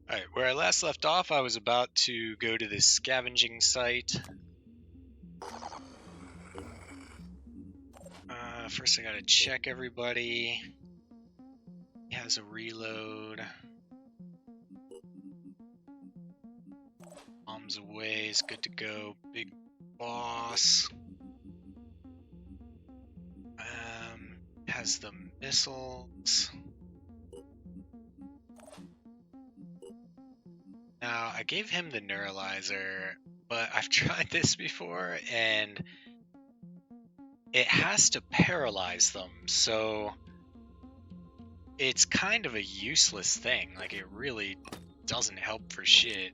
Alright, where I last left off, I was about to go to this scavenging site. First I gotta check everybody. He has a reload. Bombs away is good to go. Big boss. Has the missiles. Now, I gave him the neuralizer, but I've tried this before, and it has to paralyze them, so it's kind of a useless thing. Like, it really doesn't help for shit.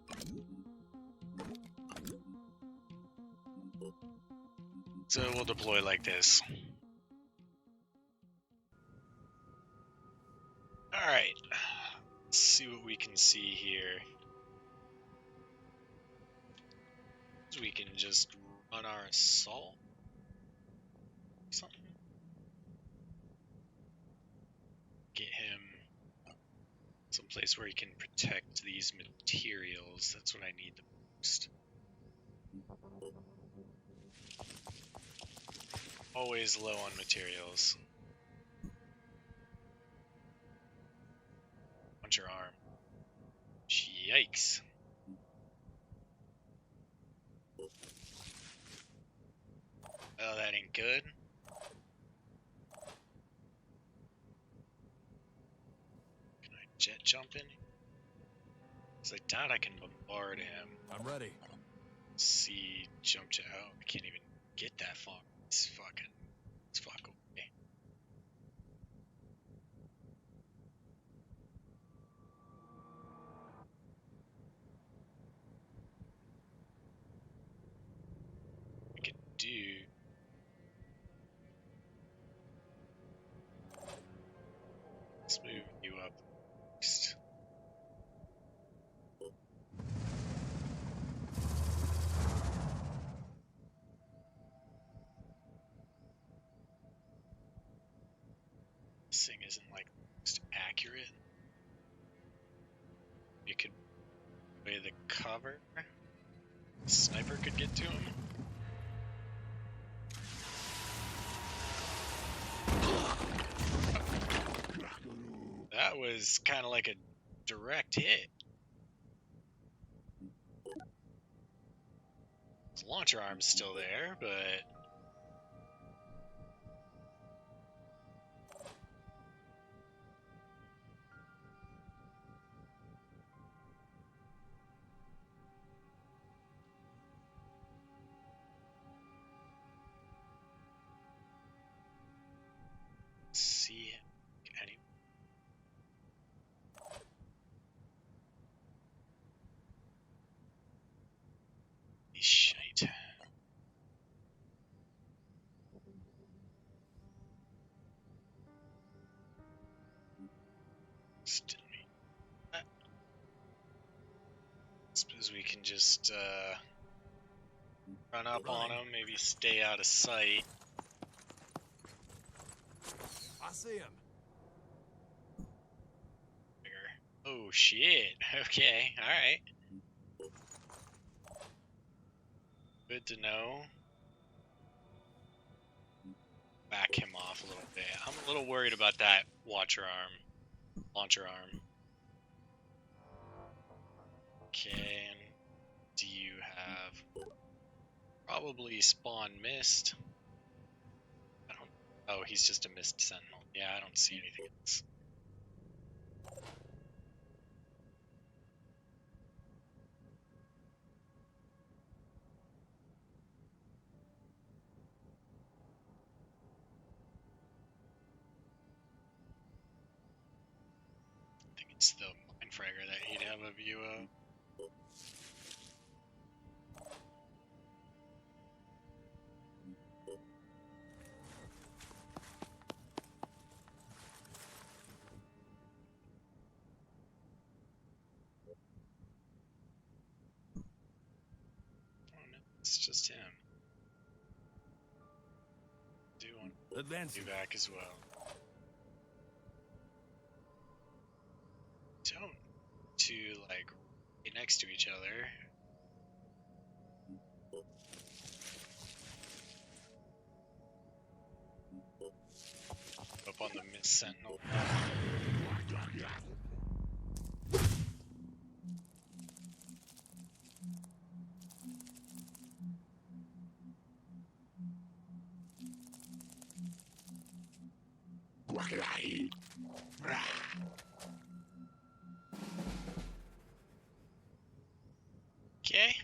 So we'll deploy like this. Alright, let's see what we can see here. We can just run our assault. Something. Get him someplace where he can protect these materials. That's what I need the most. Always low on materials. Punch your arm. Yikes. Oh, that ain't good. Can I jet jump in? Because I doubt I can bombard him. I'm ready. See, jump jet. Oh, I can't even get that far. It's fucking. It's fuck away. We could do. Let's move you up next. This thing isn't like most accurate. You could play the cover. The sniper could get to him. That was kind of like a direct hit. His launcher arm's still there, but see him anyway. He's shite. Still me. Suppose we can just run up on him, maybe stay out of sight. I see him. Oh shit. Okay, alright. Good to know. Back him off a little bit. I'm a little worried about that launcher arm. Okay, and do you have probably spawn mist? I don't. Oh, he's just a mist sentinel. Yeah, I don't see anything else. I think it's the Mindfragger that he'd have a view of. Oh no, it's just him. Do want Advancing. you back as well. two like right next to each other. Up on the Mist Sentinel. Okay.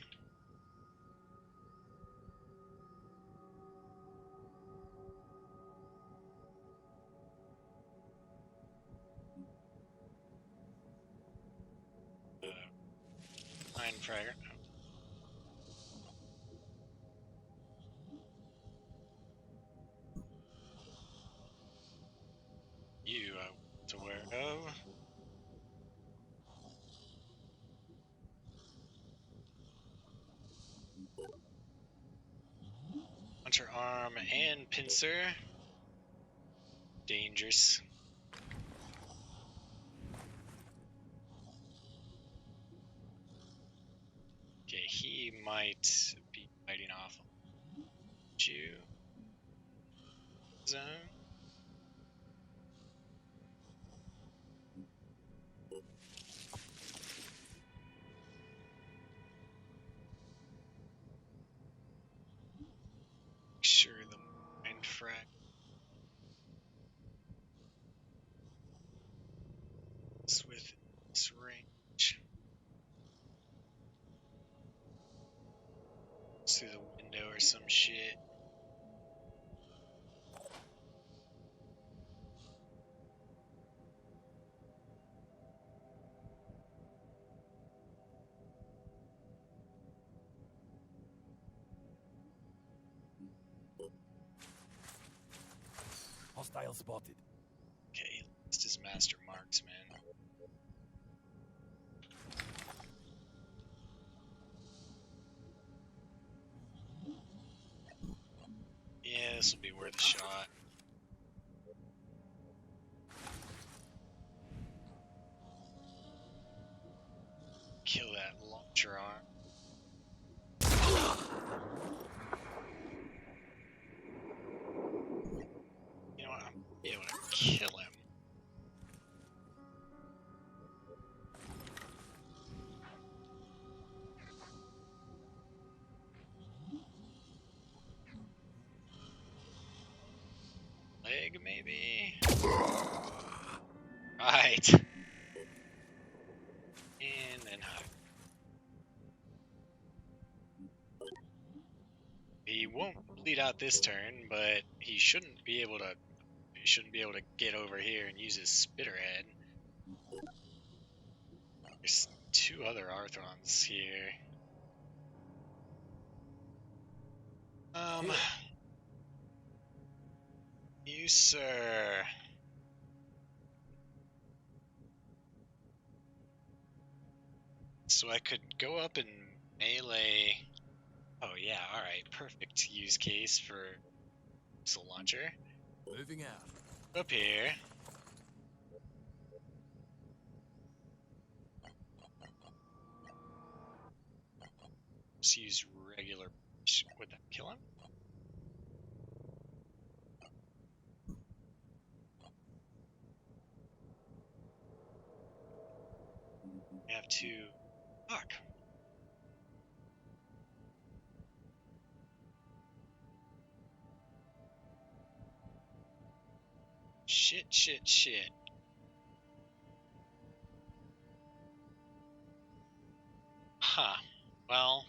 Mind Fragger. You to where of? Hunter Arm and Pincer. Dangerous. Okay, he might be fighting off you. Zone. Make sure the Mind Frag. It's with this range. It's through the window or some shit. Hostile spotted. Okay, this is Master Marksman. Yeah, this will be worth a shot. Kill that launcher arm. You know what? I'm able to kill him. Leg, maybe? Right. And then hug. He won't bleed out this turn, but he shouldn't be able to. He shouldn't be able to get over here and use his Spitterhead. There's two other Arthrons here. You, sir. So I could go up and melee. Oh yeah, alright, perfect use case for missile launcher. Moving out. Up here. Just use regular. Would that kill him? I have to. Fuck. Shit. Huh. Well.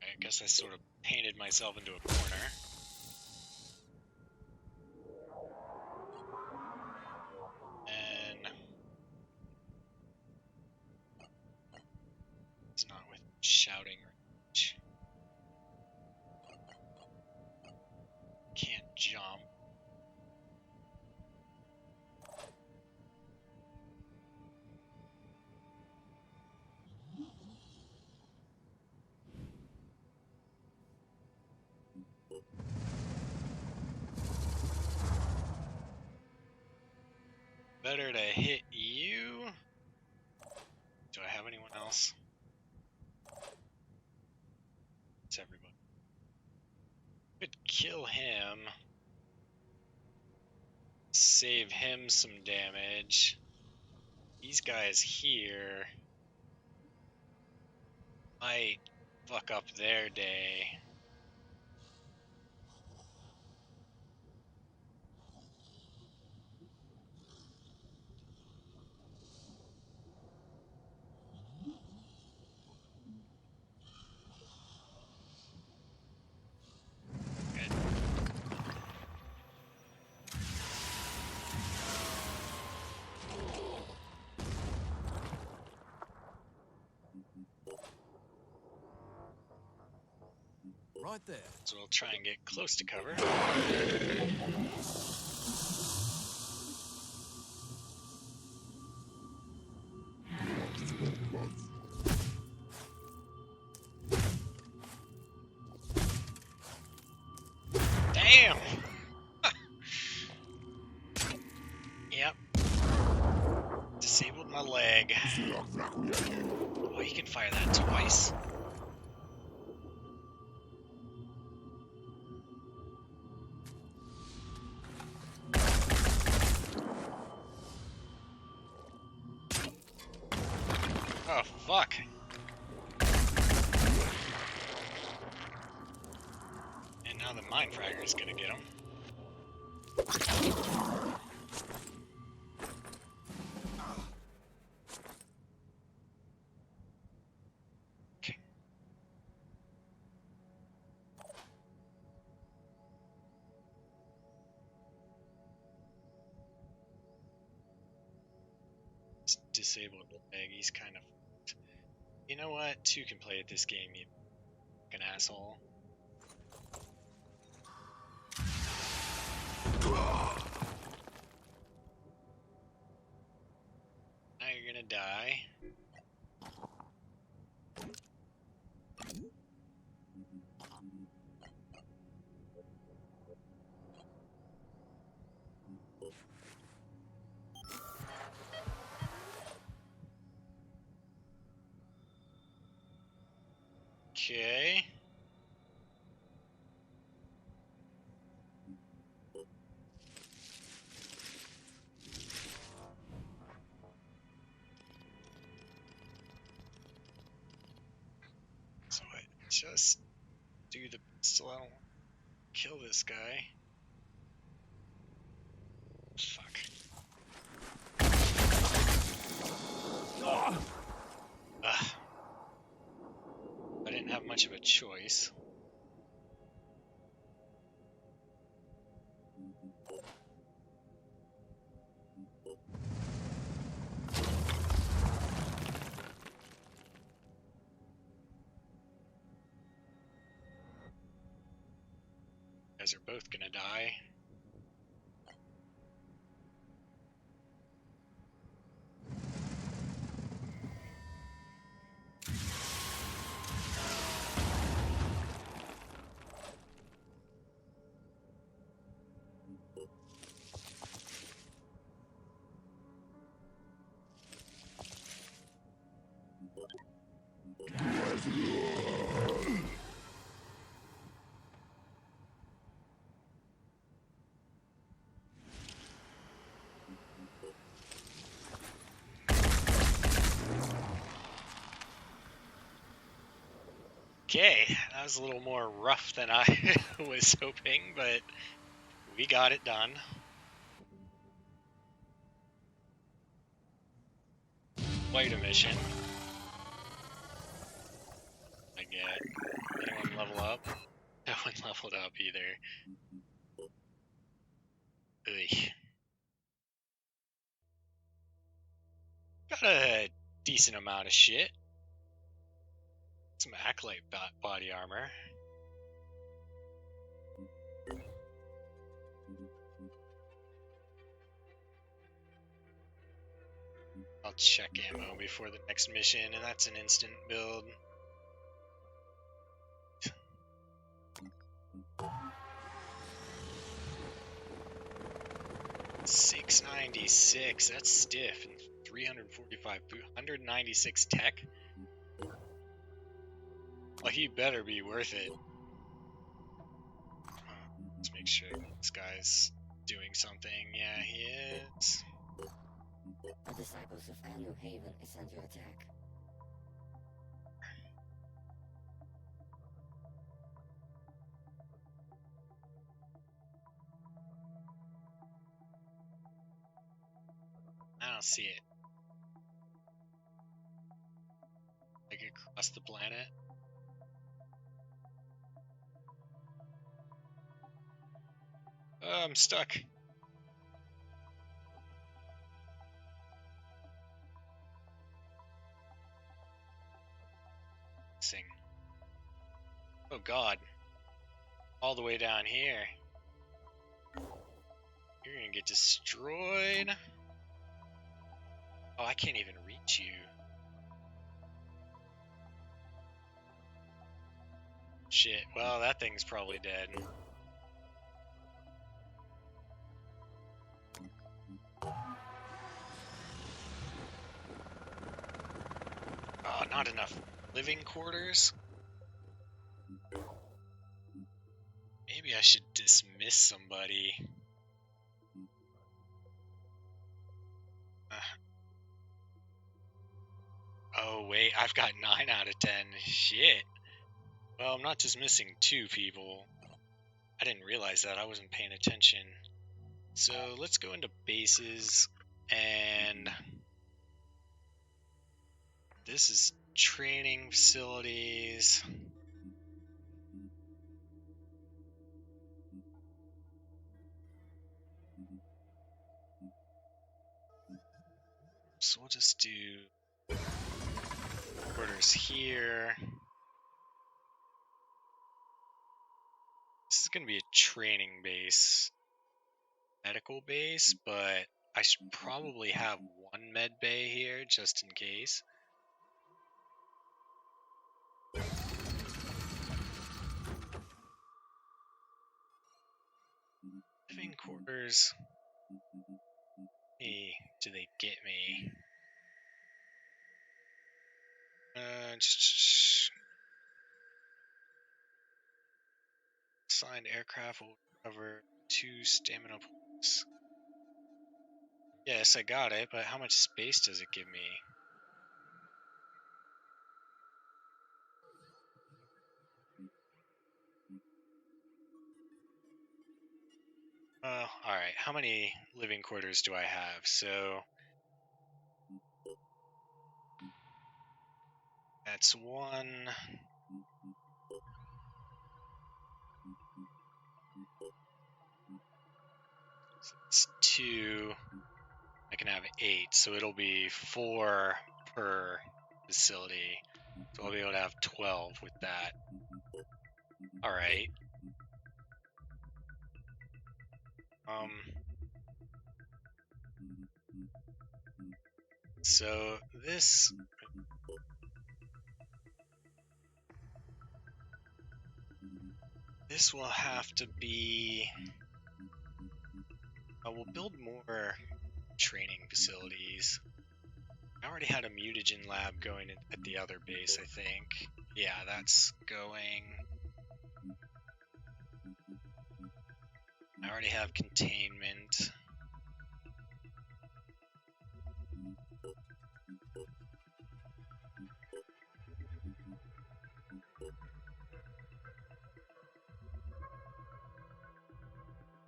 I guess I sort of painted myself into a corner. And it's not with shouting range. Can't jump. Better to hit else. It's everybody. Could kill him. Save him some damage. These guys here might fuck up their day. Right there. So we'll try and get close to cover. Damn! Yep. Disabled my leg. Oh, you can fire that twice? Oh, fuck. And now the Mind Fragger is gonna get him. Okay. It's disabled leg, he's kind of... You know what? Two can play at this game, you fucking asshole. Now you're gonna die. Okay. So I just do the pistol. I don't kill this guy. Fuck. Ugh. I didn't have much of a choice. You guys are both gonna die. Okay, that was a little more rough than I was hoping, but we got it done. Quite a mission. I get anyone level up? No one leveled up either. Ugh. Got a decent amount of shit. Some Acolyte body armor. I'll check ammo before the next mission, and that's an instant build. $696, that's stiff. And 345, 196 tech. Well, he better be worth it. Let's make sure this guy's doing something. Yeah, he is. The disciples of Anu Haven is under attack. I don't see it. Like across the planet. Oh, I'm stuck. Sing. Oh god. All the way down here. You're gonna get destroyed. Oh, I can't even reach you. Shit. Well, that thing's probably dead. Oh, not enough living quarters? Maybe I should dismiss somebody. Oh, wait, I've got 9 out of 10. Shit. Well, I'm not dismissing 2 people. I didn't realize that. I wasn't paying attention. So let's go into bases, and this is training facilities. So we'll just do quarters here. This is going to be a training base, medical base, but I should probably have 1 med bay here just in case. Living quarters. Hey, do they get me? Assigned aircraft will cover 2 stamina points. Yes, I got it, but how much space does it give me? Alright, how many living quarters do I have? So that's 1. It's 2. I can have 8, so it'll be 4 per facility. So I'll be able to have 12 with that. Alright. So this will have to be. We'll build more training facilities. I already had a mutagen lab going at the other base, I think. Yeah, that's going. I already have containment.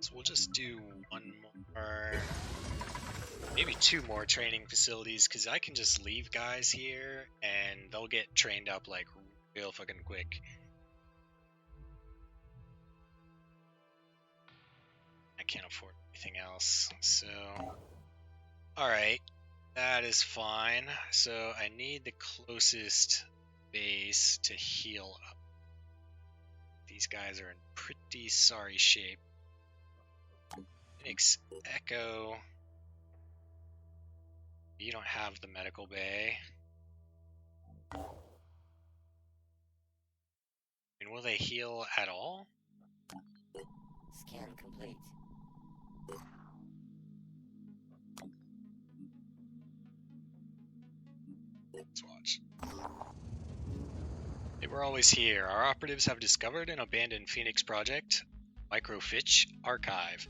So we'll just do 1 more, maybe 2 more training facilities, because I can just leave guys here and they'll get trained up like real fucking quick. I can't afford anything else, so alright, that is fine. So I need the closest base to heal up. These guys are in pretty sorry shape. Phoenix Echo. You don't have the medical bay. I mean, will they heal at all? Scan complete. Let's watch. They We're always here. Our operatives have discovered an abandoned Phoenix project, Microfiche Archive.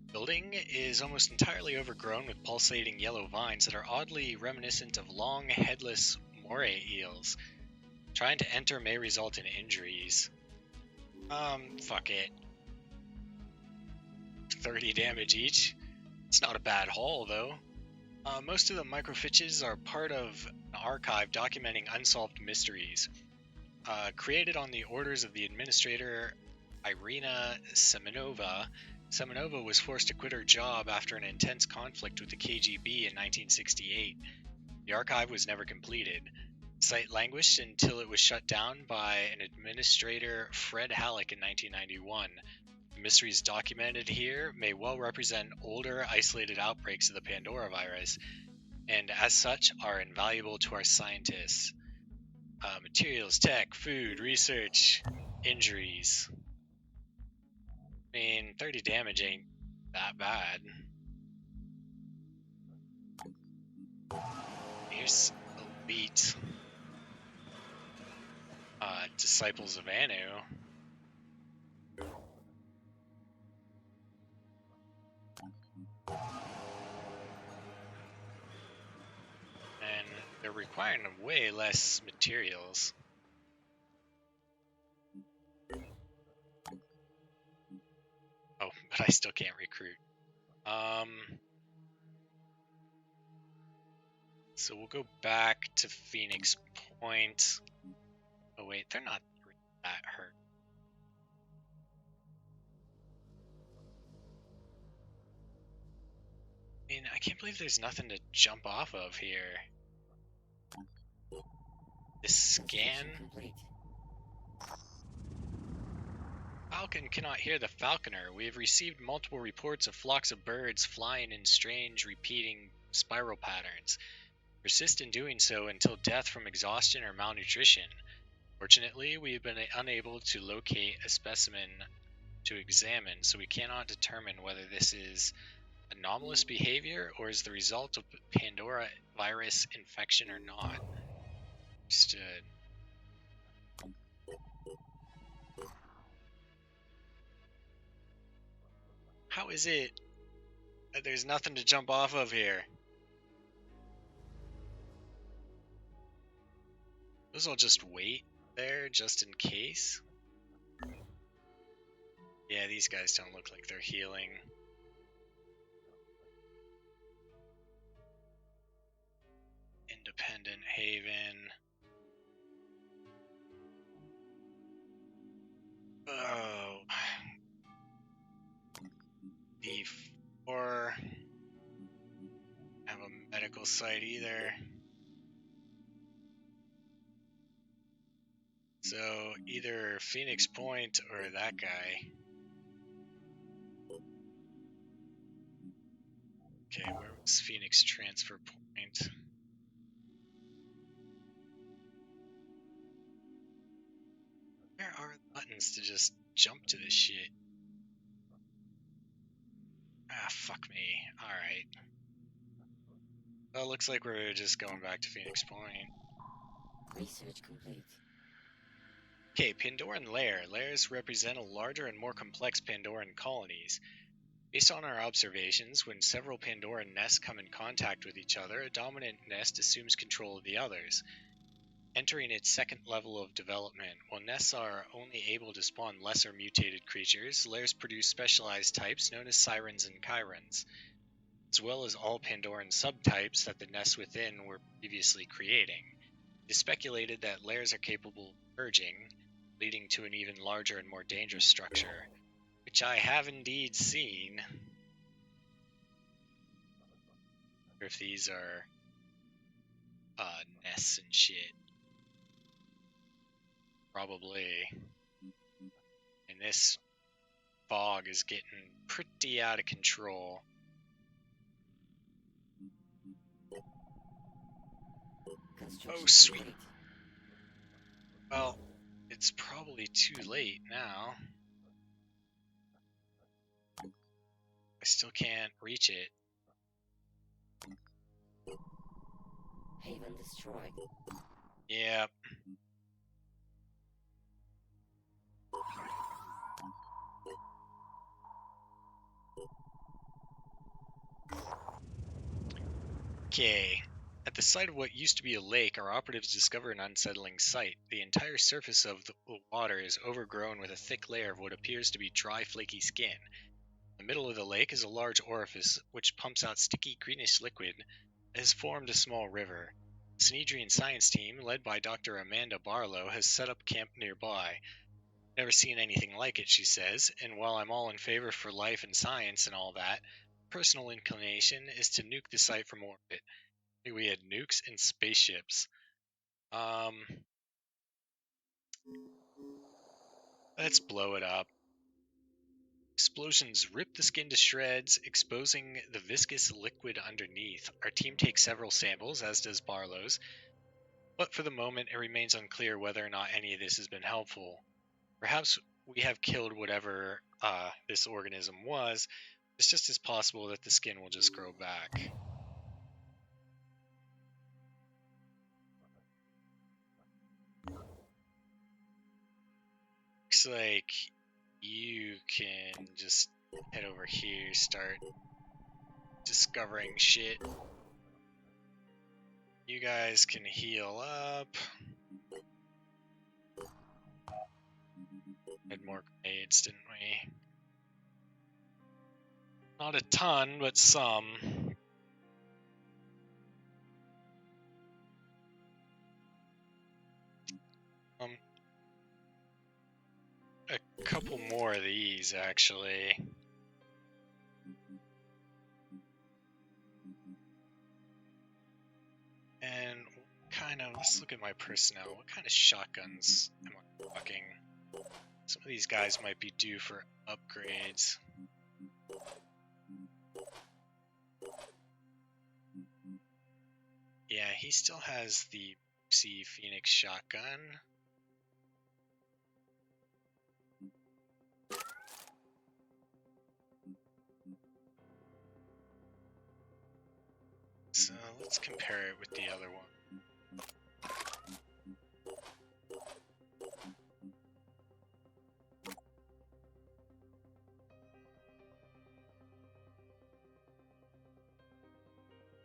The building is almost entirely overgrown with pulsating yellow vines that are oddly reminiscent of long, headless moray eels. Trying to enter may result in injuries. Fuck it. 30 damage each. It's not a bad haul, though. Most of the microfiches are part of an archive documenting unsolved mysteries. Created on the orders of the administrator Irina Semenova, Semenova was forced to quit her job after an intense conflict with the KGB in 1968. The archive was never completed. The site languished until it was shut down by an administrator, Fred Halleck, in 1991. The mysteries documented here may well represent older, isolated outbreaks of the Pandora virus, and as such are invaluable to our scientists. Materials, tech, food, research, injuries. I mean, 30 damage ain't that bad. Here's Elite. Disciples of Anu. And they're requiring way less materials. Oh, but I still can't recruit. So we'll go back to Phoenix Point. Oh wait, they're not that hurt. I mean, I can't believe there's nothing to jump off of here. This scan. Complete. Falcon cannot hear the falconer. We have received multiple reports of flocks of birds flying in strange, repeating spiral patterns. Persist in doing so until death from exhaustion or malnutrition. Fortunately, we have been unable to locate a specimen to examine, so we cannot determine whether this is anomalous behavior or is the result of Pandora virus infection or not. Understood. How is it that there's nothing to jump off of here? Those will just wait there just in case. Yeah, these guys don't look like they're healing. Independent Haven. Oh. D4. Have a medical site either. So either Phoenix Point or that guy. Okay, where was Phoenix Transfer Point? Where are the buttons to just jump to this shit? Ah, fuck me. Alright. Well, it looks like we're just going back to Phoenix Point. Research complete. Okay, Pandoran Lair. Lairs represent a larger and more complex Pandoran colonies. Based on our observations, when several Pandoran nests come in contact with each other, a dominant nest assumes control of the others, entering its second level of development. While nests are only able to spawn lesser mutated creatures, lairs produce specialized types known as sirens and chirons, as well as all Pandoran subtypes that the nests within were previously creating. It is speculated that lairs are capable of merging, leading to an even larger and more dangerous structure, which I have indeed seen. Or if these are nests and shit. Probably. And this fog is getting pretty out of control. Construction Oh, sweet. complete. Well, it's probably too late now. I still can't reach it. Haven destroyed. Yep. Okay. At the site of what used to be a lake, our operatives discover an unsettling sight. The entire surface of the water is overgrown with a thick layer of what appears to be dry, flaky skin. In the middle of the lake is a large orifice which pumps out sticky, greenish liquid that has formed a small river. The Synedrian science team, led by Dr. Amanda Barlow, has set up camp nearby. Never seen anything like it, she says, and while I'm all in favor for life and science and all that, personal inclination is to nuke the site from orbit. We had nukes and spaceships. Let's blow it up. Explosions rip the skin to shreds, exposing the viscous liquid underneath. Our team takes several samples, as does Barlow's, but for the moment it remains unclear whether or not any of this has been helpful. Perhaps we have killed whatever this organism was. It's just as possible that the skin will just grow back. Looks like you can just head over here, start discovering shit. You guys can heal up. Had more grenades, didn't we? Not a ton, but some. A couple more of these, actually. And let's look at my personnel. What kind of shotguns am I talking? Some of these guys might be due for upgrades. Yeah, he still has the C Phoenix shotgun. So let's compare it with the other one.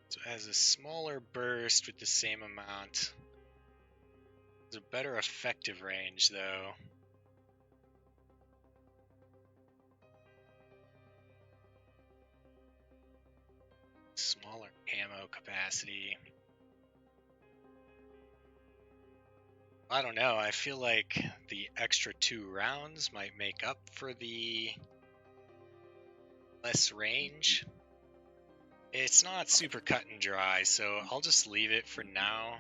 So it has a smaller burst with the same amount. It's a better effective range, though. Smaller ammo capacity. I don't know, I feel like the extra 2 rounds might make up for the less range. It's not super cut and dry, so I'll just leave it for now.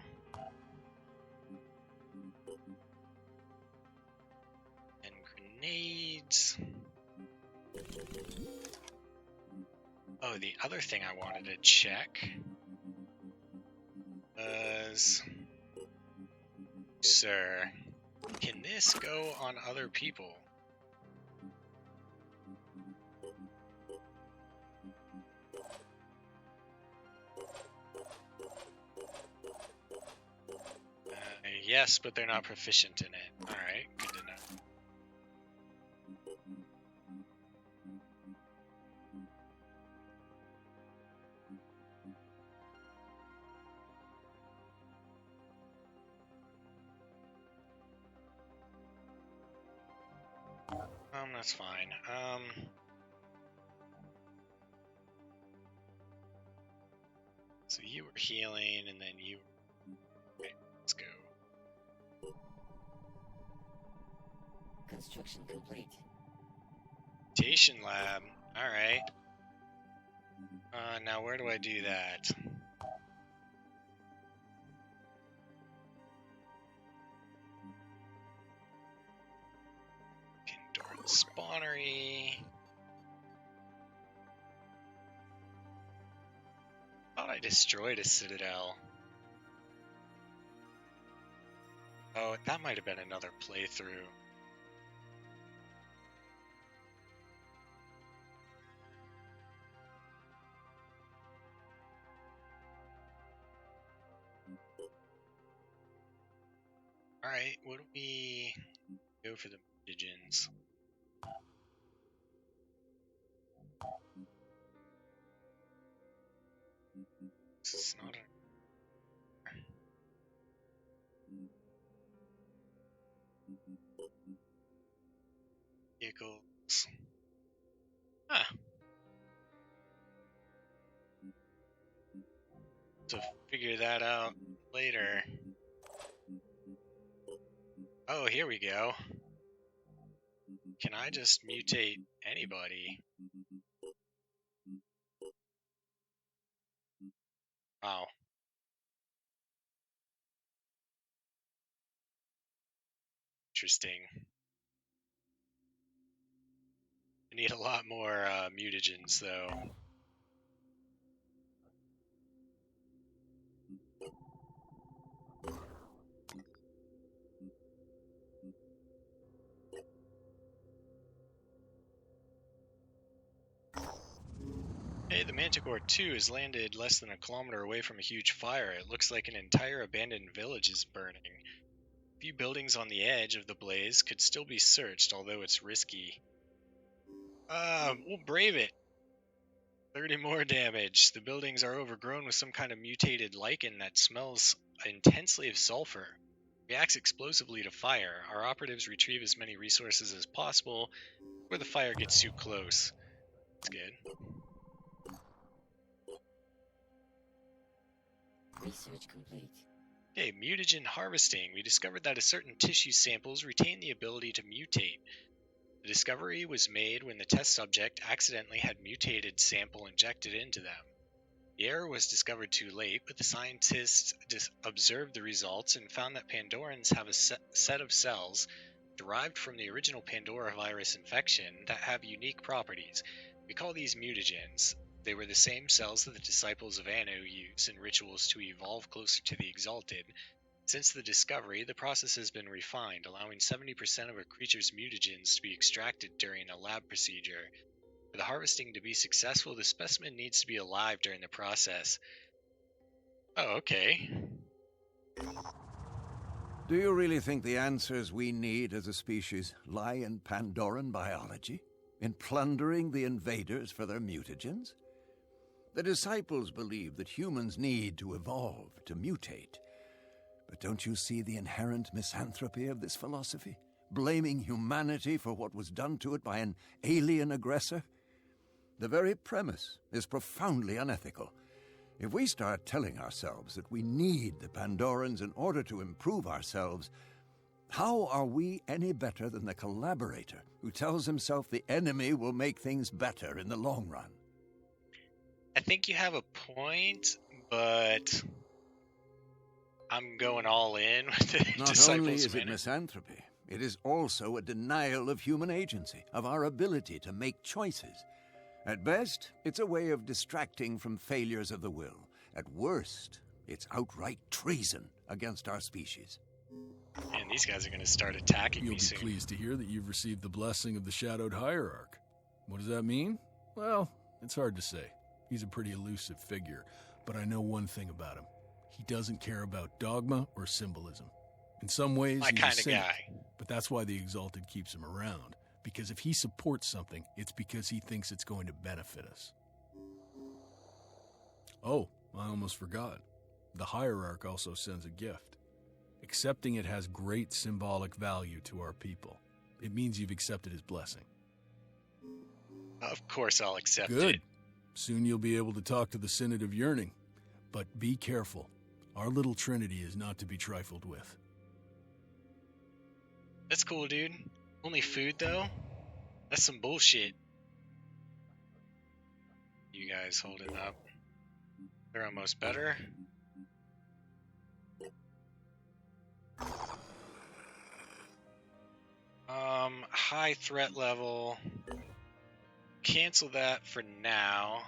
And grenades. Oh, the other thing I wanted to check was... Sir, can this go on other people? Yes, but they're not proficient in it. Alright, good to know. That's fine. So you were healing, and then you... Okay, let's go. Construction complete. Station lab. Alright. Now where do I do that? Kindorn Spawnery. Thought I destroyed a citadel. Oh, that might have been another playthrough. Alright, what do we go for the mutagens? It's not a... Vehicles. Huh. To figure that out later. Oh, here we go. Can I just mutate anybody? Wow. Interesting. I need a lot more mutagens, though. Hey, the Manticore 2 has landed less than a kilometer away from a huge fire. It looks like an entire abandoned village is burning. A few buildings on the edge of the blaze could still be searched, although it's risky. We'll brave it. 30 more damage. The buildings are overgrown with some kind of mutated lichen that smells intensely of sulfur. Reacts explosively to fire. Our operatives retrieve as many resources as possible before the fire gets too close. That's good. Research complete. Okay, mutagen harvesting. We discovered that a certain tissue samples retain the ability to mutate. The discovery was made when the test subject accidentally had mutated sample injected into them. The error was discovered too late, but the scientists observed the results and found that Pandorans have a set of cells derived from the original Pandora virus infection that have unique properties. We call these mutagens. They were the same cells that the disciples of Anu used in rituals to evolve closer to the Exalted. Since the discovery, the process has been refined, allowing 70% of a creature's mutagens to be extracted during a lab procedure. For the harvesting to be successful, the specimen needs to be alive during the process. Oh, okay. Do you really think the answers we need as a species lie in Pandoran biology? In plundering the invaders for their mutagens? The disciples believe that humans need to evolve, to mutate. But don't you see the inherent misanthropy of this philosophy? Blaming humanity for what was done to it by an alien aggressor? The very premise is profoundly unethical. If we start telling ourselves that we need the Pandorans in order to improve ourselves, how are we any better than the collaborator who tells himself the enemy will make things better in the long run? I think you have a point, but I'm going all in with the Not disciples. only is it misanthropy, it is also a denial of human agency, of our ability to make choices. At best, it's a way of distracting from failures of the will. At worst, it's outright treason against our species. Man, these guys are going to start attacking You'll me be soon. pleased to hear that you've received the blessing of the Shadowed Hierarch. What does that mean? Well, it's hard to say. He's a pretty elusive figure, but I know one thing about him. He doesn't care about dogma or symbolism. In some ways, My he's kind a of cynic, guy. but that's why the Exalted keeps him around. Because if he supports something, it's because he thinks it's going to benefit us. Oh, I almost forgot. The Hierarch also sends a gift. Accepting it has great symbolic value to our people. It means you've accepted his blessing. Of course I'll accept Good. it. Soon you'll be able to talk to the Synod of Yearning. But be careful. Our little trinity is not to be trifled with. That's cool, dude. Only food, though? That's some bullshit. You guys holding up. They're almost better. High threat level. Cancel that for now.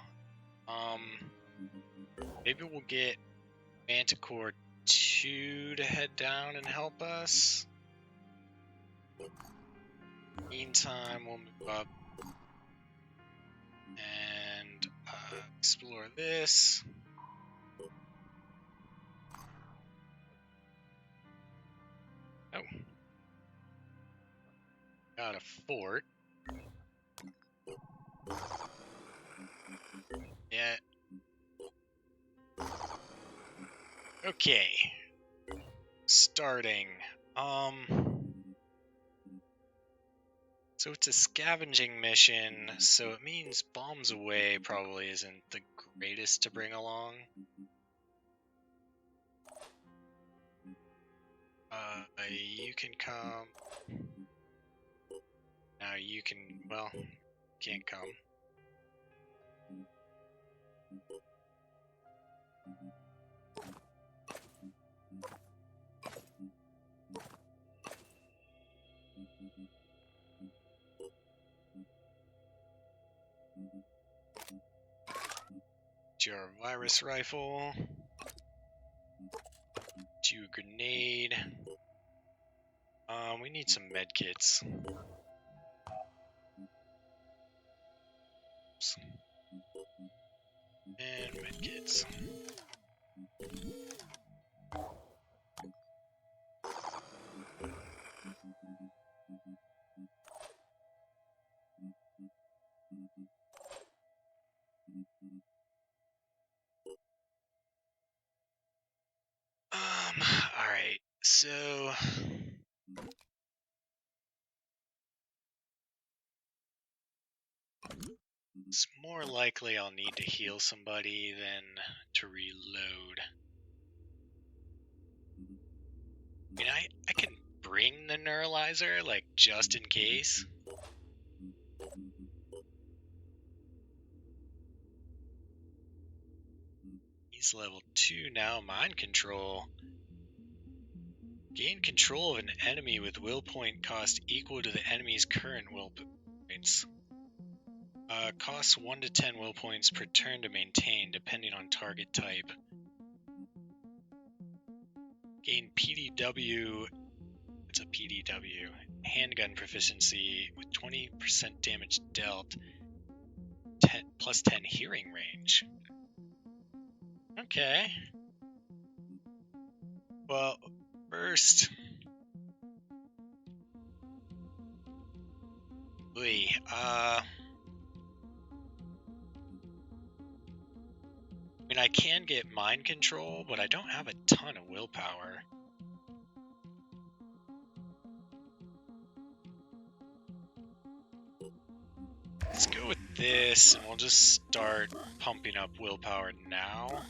Maybe we'll get Manticore 2 to head down and help us. Meantime, we'll move up and explore this. Oh. Got a fort. Yeah. Okay. Starting. So it's a scavenging mission, so it means bombs away probably isn't the greatest to bring along. You can come. Now you can, well, can't come. Your virus rifle. You a grenade. We need some med kits. And med kits. Alright, so it's more likely I'll need to heal somebody than to reload. I mean, I can bring the neuralizer, like, just in case. He's level 2 now, mind control. Gain control of an enemy with will point cost equal to the enemy's current will points. Costs 1 to 10 will points per turn to maintain, depending on target type. Gain PDW. It's a PDW. Handgun proficiency with 20% damage dealt. Plus 10 hearing range. Okay. Well, first. I mean, I can get mind control, but I don't have a ton of willpower. Let's go with this, and we'll just start pumping up willpower now.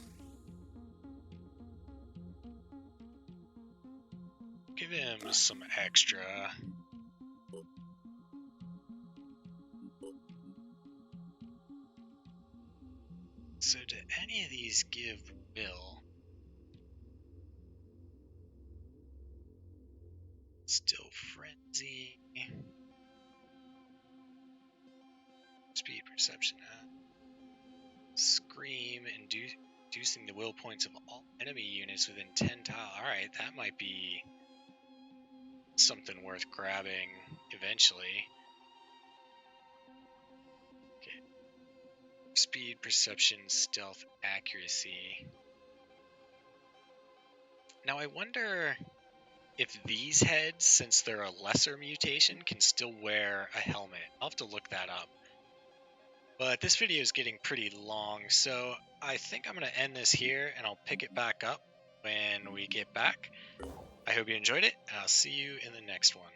Give him some extra. So do any of these give will? Still frenzy. Speed perception. Scream, inducing the will points of all enemy units within 10 tile. Alright, that might be something worth grabbing eventually. Okay. Speed, perception, stealth, accuracy. Now I wonder if these heads, since they're a lesser mutation, can still wear a helmet. I'll have to look that up. But this video is getting pretty long, so I think I'm going to end this here, and I'll pick it back up when we get back. I hope you enjoyed it, and I'll see you in the next one.